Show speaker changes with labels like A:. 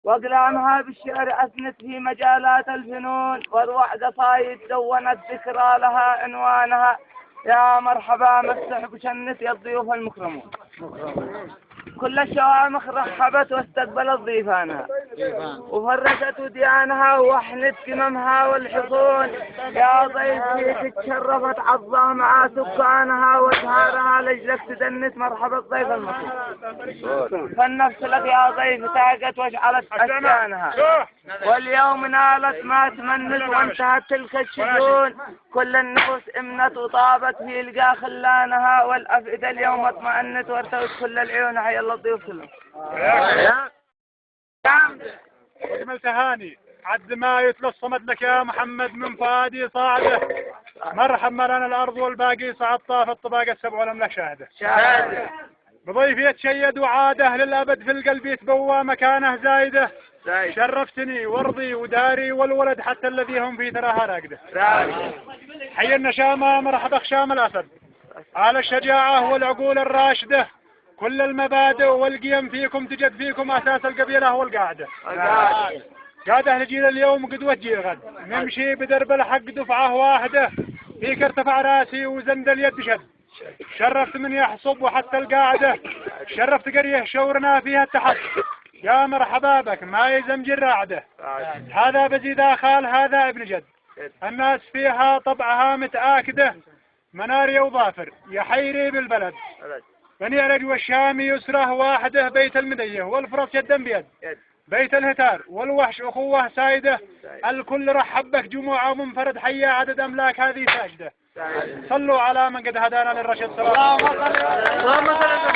A: وأقلامها بالشعر أثنت في مجالات الفنون، واروع قصايد دونت ذكرى لها عنوانها يا مرحبا مسح بشنت يا الضيوف المكرمون. كل الشوامخ رحبت واستقبلت ضيفانها وفرشت وديانها واحنت كممها والحصون. يا ضيفي تشرفت عظة مع سكانها وجهارها لجلك تدنت مرحبا الضيف المكرم. فالنفس لك يا ضيف تاقت واشعلت أشجانها واليوم نالت ما تمنت وانتهت تلك الشجون. كل النفوس امنت وطابت في القى خلانها والأفئدة اليوم اطمأنت وارتوت كل العيون. حي الله الضيوف كلهم.
B: أجمل تهاني عد ما يتلصمت لك يا محمد من فادي صاعده. مرحب ملنا الأرض والباقي صعد طاف الطباق السبع ولم شاهده. بضيف يتشيد وعاده للأبد في القلب يتبوى مكانه زايده. شرفتني وارضي وداري والولد حتى الذي هم في تراها راقده. حي النشامة مرحبا خشام الأسد على الشجاعة والعقول الراشدة. كل المبادئ والقيم فيكم تجد فيكم أساس القبيلة والقاعدة. قاعدة لجيل اليوم قدوة جيل غد نمشي بدرب الحق دفعة واحدة. فيك ارتفع راسي وزند اليد شد. شرفت من يحصب وحتى القاعدة. شرفت قريه شورنا فيها التحت. يا مرحبا بك ما يلزم جراعده. هذا بزيدا خال هذا ابن جد. الناس فيها طبعها متآكده. مناري وظافر يحيري بالبلد. بني عرج والشامي يسره واحده. بيت المديه والفرس يدا بيد. بيت الهتار والوحش أخوه سايده. الكل رحبك جموعة منفرد. حيا عدد أملاك هذه ساجده. صلوا على من قد هدانا للرشد. اللهم صل